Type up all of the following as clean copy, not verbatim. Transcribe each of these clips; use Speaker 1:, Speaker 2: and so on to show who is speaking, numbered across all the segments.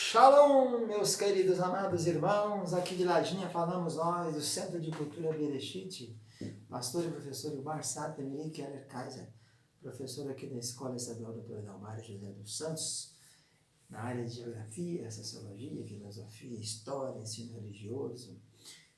Speaker 1: Shalom, meus queridos amados irmãos, aqui de Ladinha falamos nós do Centro de Cultura Bereshit, pastor e professor Ilmar Sater Meiri Keller Kaiser, professor aqui da Escola Estadual Doutor Dalmário José dos Santos, na área de Geografia, Sociologia, Filosofia, História, Ensino Religioso.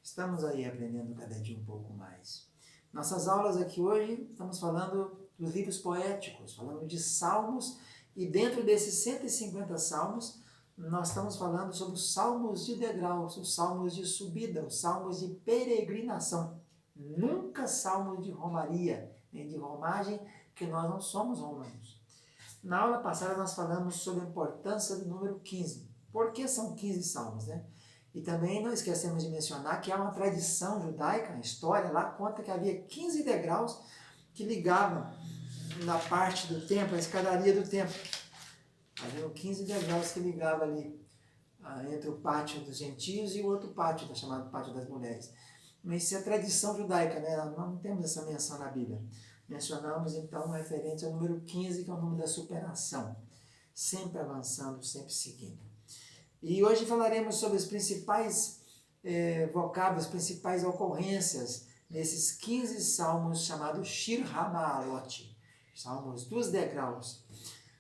Speaker 1: Estamos aí aprendendo cada dia um pouco mais. Nossas aulas aqui hoje, estamos falando dos livros poéticos, falando de salmos, e dentro desses 150 salmos, nós estamos falando sobre os salmos de degraus, os salmos de subida, os salmos de peregrinação. Nunca salmos de romaria, nem de romagem, que nós não somos romanos. Na aula passada nós falamos sobre a importância do número 15. Por que são 15 salmos, né? E também não esquecemos de mencionar que há uma tradição judaica, a história lá conta que havia 15 degraus que ligavam na parte do templo, a escadaria do templo. Havia 15 degraus que ligavam ali entre o pátio dos gentios e o outro pátio, chamado Pátio das Mulheres. Mas isso é tradição judaica, né? Não temos essa menção na Bíblia. Mencionamos então referente ao número 15, que é o número da superação. Sempre avançando, sempre seguindo. E hoje falaremos sobre os principais vocábulos, as principais ocorrências nesses 15 salmos chamados Shir HaMa'alot, salmos dos degraus.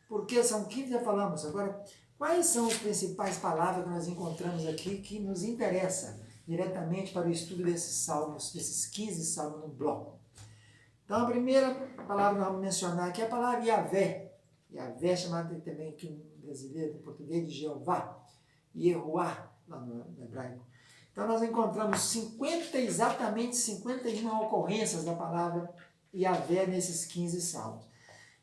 Speaker 1: Porque são 15, já falamos. Agora, quais são as principais palavras que nós encontramos aqui que nos interessa diretamente para o estudo desses salmos, desses 15 salmos no bloco? Então, a primeira palavra que nós vamos mencionar aqui é a palavra Yahvé. Yahvé é chamada também aqui em brasileiro, em português, de Jeová. Yehoá, lá no hebraico. Então, nós encontramos exatamente 51 ocorrências da palavra Yahvé nesses 15 salmos.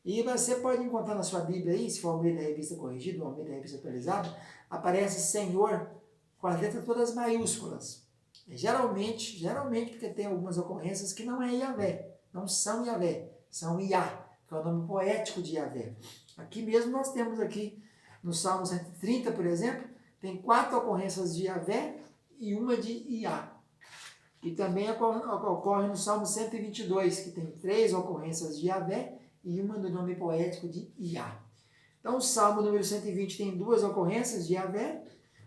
Speaker 1: E você pode encontrar na sua Bíblia aí, se for Almeida Revista Corrigida ou Almeida Revista Atualizada, aparece Senhor com as letras todas maiúsculas. Geralmente, porque tem algumas ocorrências que não é Yahvé, não são Yahvé, são Iá, que é o nome poético de Yahvé. Aqui mesmo nós temos aqui, no Salmo 130, por exemplo, tem 4 ocorrências de Yahvé e uma de Iá. E também ocorre no Salmo 122, que tem 3 ocorrências de Yahvé e uma do nome poético de Iá. Então, o Salmo número 120 tem 2 ocorrências de Yahvé,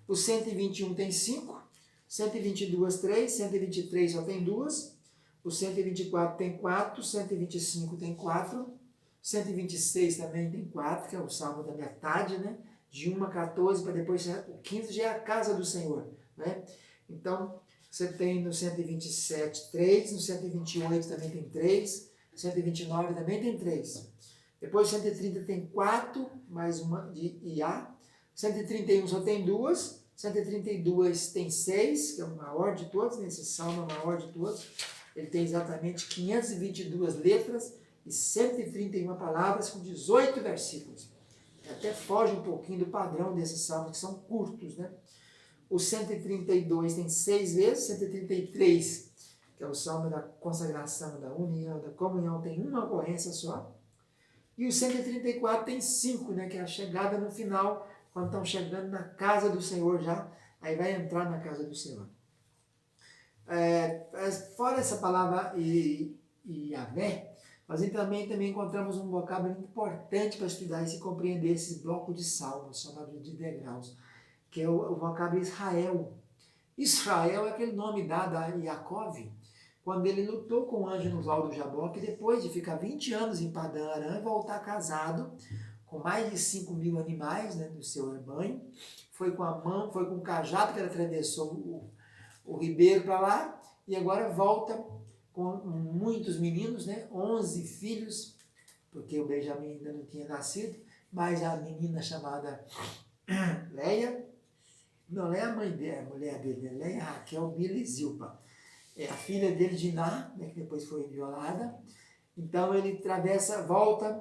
Speaker 1: o 121 tem 5, 122, 3, 123 só tem 2, o 124 tem 4, 125 tem 4, 126 também tem 4, que é o Salmo da metade, né? De 1 a 14, para depois o 15 já é a casa do Senhor, né? Então, você tem no 127 3, no 128 também tem 3, 129 também tem 3. Depois 130 tem 4, mais uma de Iá. 131 só tem 2. 132 tem 6, que é o maior de todos, né? Esse salmo é o maior de todos. Ele tem exatamente 522 letras e 131 palavras com 18 versículos. Até foge um pouquinho do padrão desses salmos, que são curtos, né? O 132 tem 6 vezes, 133, que é o salmo da consagração, da união, da comunhão, tem uma ocorrência só. E o 134 tem 5, né, que é a chegada no final, quando estão chegando na casa do Senhor já, aí vai entrar na casa do Senhor. Fora essa palavra Yahvé, nós também encontramos um vocábulo importante para estudar e se compreender esse bloco de salmos, chamado de degraus, que é o vocábulo Israel. Israel é aquele nome dado a Yaakov, quando ele lutou com o anjo no Val do Jaboque, depois de ficar 20 anos em Padã Arã e voltar casado, com mais de 5.000 animais, né, do seu rebanho, foi com a mão, foi com o cajado que ele atravessou o ribeiro para lá, e agora volta com muitos meninos, né, 11 filhos, porque o Benjamim ainda não tinha nascido, mas a menina chamada Leia, não é a mãe dele, a mulher dele, né? Leia Raquel, Bila e Zilpa. É a filha dele, Diná, né, que depois foi violada. Então ele atravessa, volta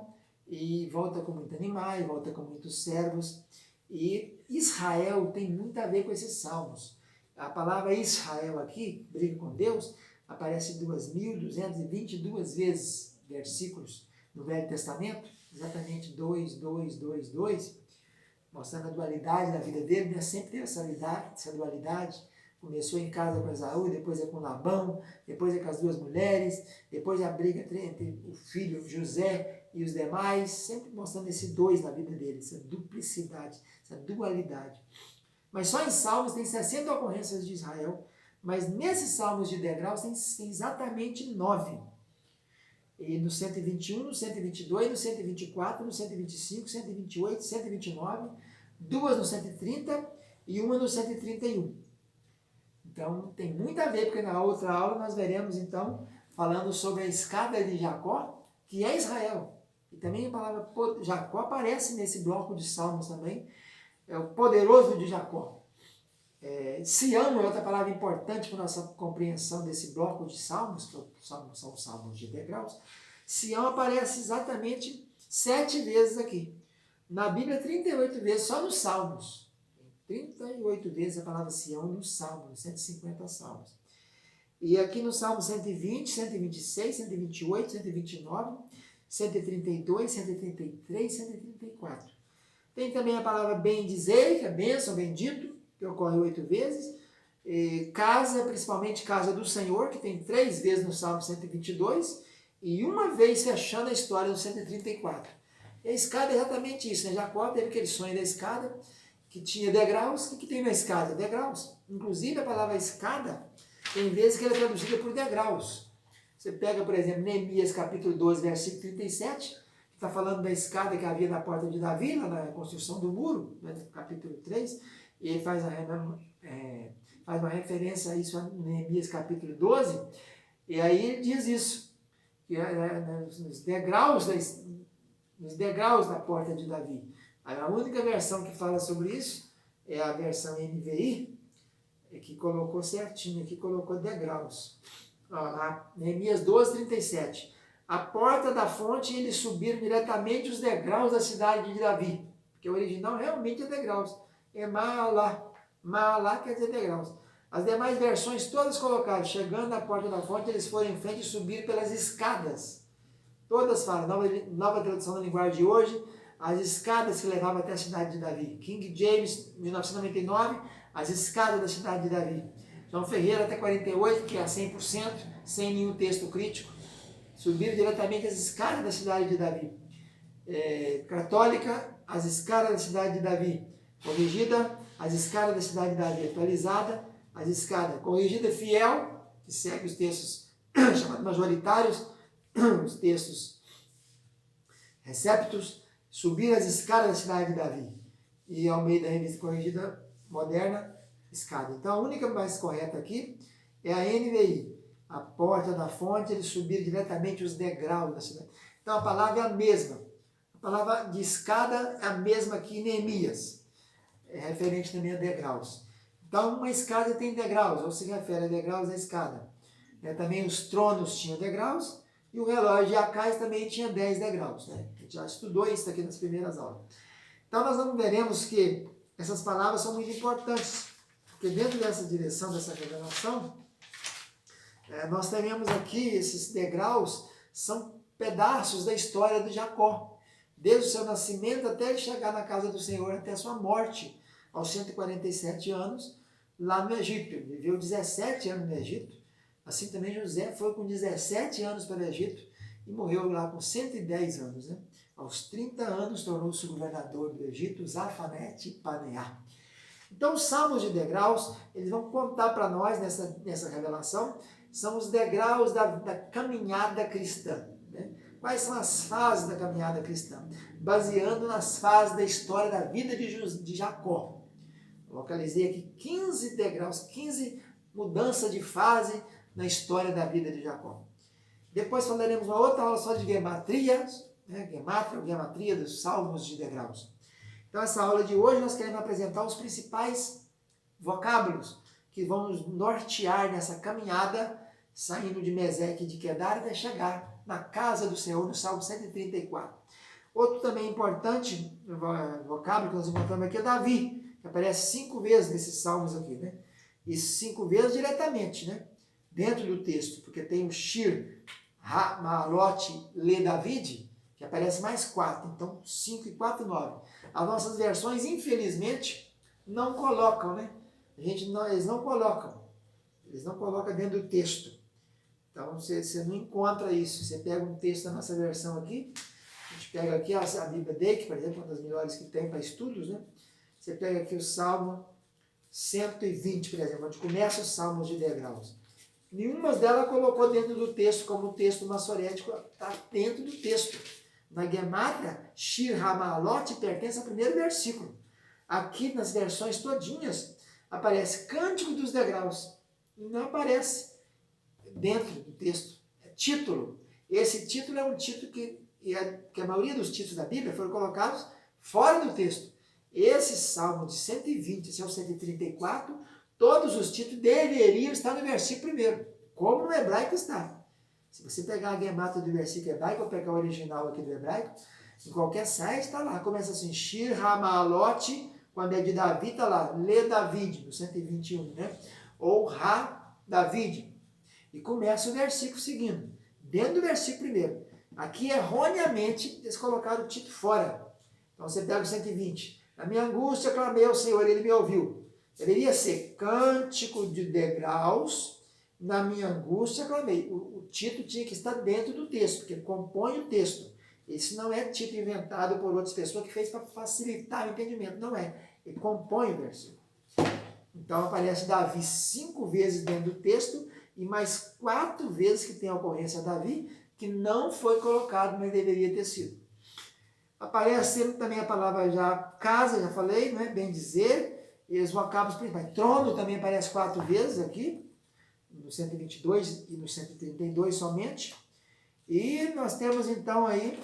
Speaker 1: com muitos animais, volta com muitos servos. E Israel tem muito a ver com esses salmos. A palavra Israel aqui, briga com Deus, aparece 2.222 vezes, versículos, no Velho Testamento, exatamente 2, 2, 2, 2, mostrando a dualidade da vida dele, né? Sempre teve essa dualidade. Começou em casa com Esaú, depois é com Labão, depois é com as 2 mulheres, depois é a briga entre o filho José e os demais, sempre mostrando esse dois na vida dele, essa duplicidade, essa dualidade. Mas só em Salmos tem 60 ocorrências de Israel, mas nesses Salmos de degraus tem exatamente 9. E no 121, no 122, no 124, no 125, 128, 129, duas no 130 e uma no 131. Então tem muito a ver, porque na outra aula nós veremos então falando sobre a escada de Jacó, que é Israel. E também a palavra Jacó aparece nesse bloco de Salmos também, é o poderoso de Jacó. Sião é outra palavra importante para a nossa compreensão desse bloco de salmos, que são salmos de degraus. Sião aparece exatamente 7 vezes aqui. Na Bíblia, 38 vezes, só nos salmos. 38 vezes a palavra Sião nos salmos, 150 salmos. E aqui no Salmo 120, 126, 128, 129, 132, 133, 134. Tem também a palavra bendizer, que é bênção, bendito, que ocorre 8 vezes. Casa, principalmente casa do Senhor, que tem 3 vezes no Salmo 122, e uma vez fechando a história no 134. E a escada é exatamente isso, né? Jacó teve aquele sonho da escada, que tinha degraus. O que tem na escada? Degraus. Inclusive a palavra escada, tem vezes que ela é traduzida por degraus. Você pega, por exemplo, Neemias capítulo 12, versículo 37, que está falando da escada que havia na porta de Davi, lá na construção do muro, né, capítulo 3, e ele faz uma referência a isso em Neemias capítulo 12, e aí ele diz isso, que nos degraus da porta de Davi. A única versão que fala sobre isso é a versão NVI, que colocou certinho, que colocou degraus. Lá, Neemias 12, 37. A porta da fonte, eles subiram diretamente os degraus da cidade de Davi, porque o original realmente é degraus. É Maalá. Maalá quer dizer degraus. As demais versões todas colocaram, chegando à porta da fonte, eles foram em frente e subiram pelas escadas. Todas falam, nova tradução da linguagem de hoje, as escadas que levavam até a cidade de Davi. King James, 1999, as escadas da cidade de Davi. João Ferreira, até 48, que é a 100%, sem nenhum texto crítico. Subiram diretamente as escadas da cidade de Davi. Católica, as escadas da cidade de Davi. Corrigida, as escadas da cidade de Davi. Atualizada, as escadas. Corrigida fiel, que segue os textos chamados majoritários, os textos receptos. Subir as escadas da cidade de Davi. E ao meio da revista corrigida moderna, escada. Então a única mais correta aqui é a NVI. A porta da fonte, eles subiram diretamente os degraus da cidade. Então a palavra é a mesma. A palavra de escada é a mesma aqui em Neemias. É referente também a degraus. Então uma escada tem degraus, ou se refere a degraus da escada. Também os tronos tinham degraus, e o relógio de Acais também tinha 10 degraus. Né? A gente já estudou isso aqui nas primeiras aulas. Então nós veremos que essas palavras são muito importantes, porque dentro dessa direção, dessa revelação, nós teremos aqui esses degraus, são pedaços da história de Jacó, desde o seu nascimento até ele chegar na casa do Senhor, até a sua morte, aos 147 anos, lá no Egito. Ele viveu 17 anos no Egito, assim também José foi com 17 anos para o Egito e morreu lá com 110 anos. Né? Aos 30 anos tornou-se governador do Egito, Zafanete Paneá. Então os salmos de degraus, eles vão contar para nós nessa revelação, são os degraus da caminhada cristã. Né? Quais são as fases da caminhada cristã? Baseando nas fases da história da vida de Jacó. Localizei aqui 15 degraus, 15 mudanças de fase na história da vida de Jacó. Depois falaremos uma outra aula só de gematria, gematria dos salmos de degraus. Então, essa aula de hoje nós queremos apresentar os principais vocábulos que vão nos nortear nessa caminhada, saindo de Meseque e de Quedar até chegar na casa do Senhor, no Salmo 134. Outro também importante vocábulo que nós encontramos aqui é Davi, que aparece 5 vezes nesses salmos aqui, né? E 5 vezes diretamente, né? Dentro do texto, porque tem o Shir, Ma'alot, Le David, que aparece mais 4, então 5 e 4, 9. As nossas versões, infelizmente, não colocam, né? Eles não colocam dentro do texto. Então você não encontra isso. Você pega um texto da nossa versão aqui, pega aqui a Bíblia Dake, por exemplo, uma das melhores que tem para estudos, né? Você pega aqui o Salmo 120, por exemplo, onde começa os Salmos de degraus. Nenhuma delas colocou dentro do texto, como o texto massorético está dentro do texto. Na Gemátria, Shir Hamalot pertence ao primeiro versículo. Aqui nas versões todinhas aparece Cântico dos Degraus. Não aparece dentro do texto. É título. Esse título é um título que a maioria dos títulos da Bíblia foram colocados fora do texto. Esse Salmo de 120, esse é o 134, todos os títulos deveriam estar no versículo primeiro, como no hebraico está. Se você pegar a Gemátria do versículo hebraico, ou pegar o original aqui do hebraico, em qualquer site está lá, começa assim, Shir Hamalot, quando é de Davi, está lá, Lê David, no 121, né? Ou Ra David. E começa o versículo seguindo, dentro do versículo primeiro. Aqui, erroneamente, eles colocaram o título fora. Então, você pega o 120. Na minha angústia, clamei ao Senhor, Ele me ouviu. Deveria ser Cântico de Degraus, na minha angústia, clamei. O título tinha que estar dentro do texto, porque ele compõe o texto. Esse não é título inventado por outras pessoas que fez para facilitar o entendimento. Não é. Ele compõe o versículo. Então, aparece Davi 5 vezes dentro do texto e mais 4 vezes que tem a ocorrência Davi, que não foi colocado, mas deveria ter sido. Aparece também a palavra já casa, já falei, não é? Bem dizer, eles vocábulos principais. Trono também aparece 4 vezes aqui, no 122 e no 132 somente. E nós temos então aí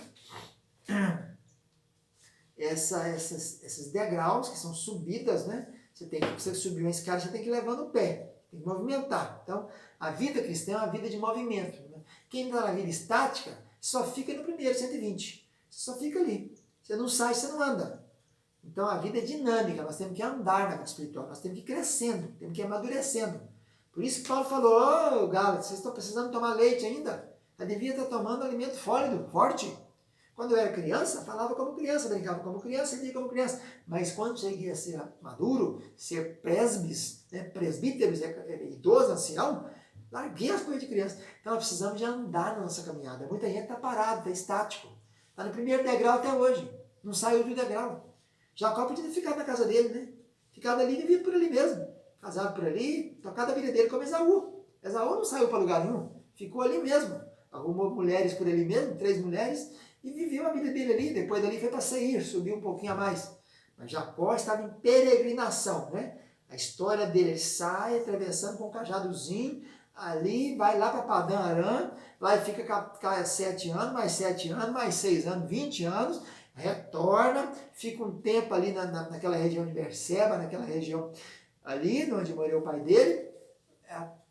Speaker 1: esses degraus, que são subidas, né? Você subir uma escada, você tem que ir levando o pé, tem que movimentar. Então, a vida cristã é uma vida de movimento. Né? Quem está na vida estática, só fica no primeiro 120. Você só fica ali. Você não sai, você não anda. Então, a vida é dinâmica, nós temos que andar na vida espiritual, nós temos que ir crescendo, temos que ir amadurecendo. Por isso que Paulo falou, ô Gálatas, vocês estão precisando tomar leite ainda? Eu devia estar tomando alimento sólido, forte. Quando eu era criança, falava como criança, brincava como criança, vivia como criança. Mas quando cheguei a ser maduro, ser presbíteros, idoso, ancião, larguei as coisas de criança. Então nós precisamos de andar na nossa caminhada. Muita gente está parado, está estático. Está no primeiro degrau até hoje. Não saiu do degrau. Jacó podia ter ficado na casa dele, né? Ficado ali e vivido por ali mesmo. Casado por ali, tocado a vida dele como Esaú. Esaú não saiu para lugar nenhum. Ficou ali mesmo. Arrumou mulheres por ali mesmo, 3 mulheres, e viveu a vida dele ali. Depois dali foi para Seir, subiu um pouquinho a mais. Mas Jacó estava em peregrinação, né? A história dele, ele sai atravessando com um cajadozinho, ali vai lá para Padã Arã, lá fica 7 anos, mais 7 anos, mais 6 anos, 20 anos, retorna, fica um tempo ali naquela região de Berseba, naquela região ali, onde morreu o pai dele,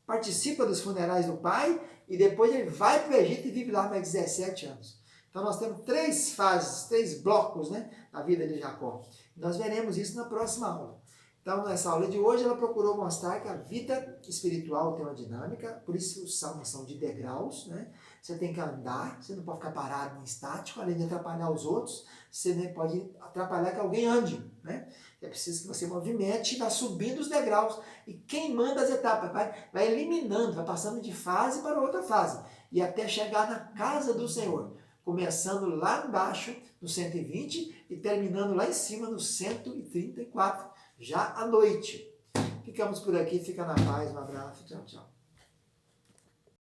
Speaker 1: participa dos funerais do pai, e depois ele vai para o Egito e vive lá mais 17 anos. Então nós temos 3 fases, 3 blocos, né, na vida de Jacó. Nós veremos isso na próxima aula. Então nessa aula de hoje ela procurou mostrar que a vida espiritual tem uma dinâmica, por isso os salmos são de degraus, né? Você tem que andar, você não pode ficar parado em estático, além de atrapalhar os outros, você nem pode atrapalhar que alguém ande, né? É preciso que você movimente, vá subindo os degraus e queimando as etapas, vai eliminando, vai passando de fase para outra fase, e até chegar na casa do Senhor, começando lá embaixo, no 120, e terminando lá em cima, no 134, já à noite. Ficamos por aqui, fica na paz, um abraço, tchau, tchau.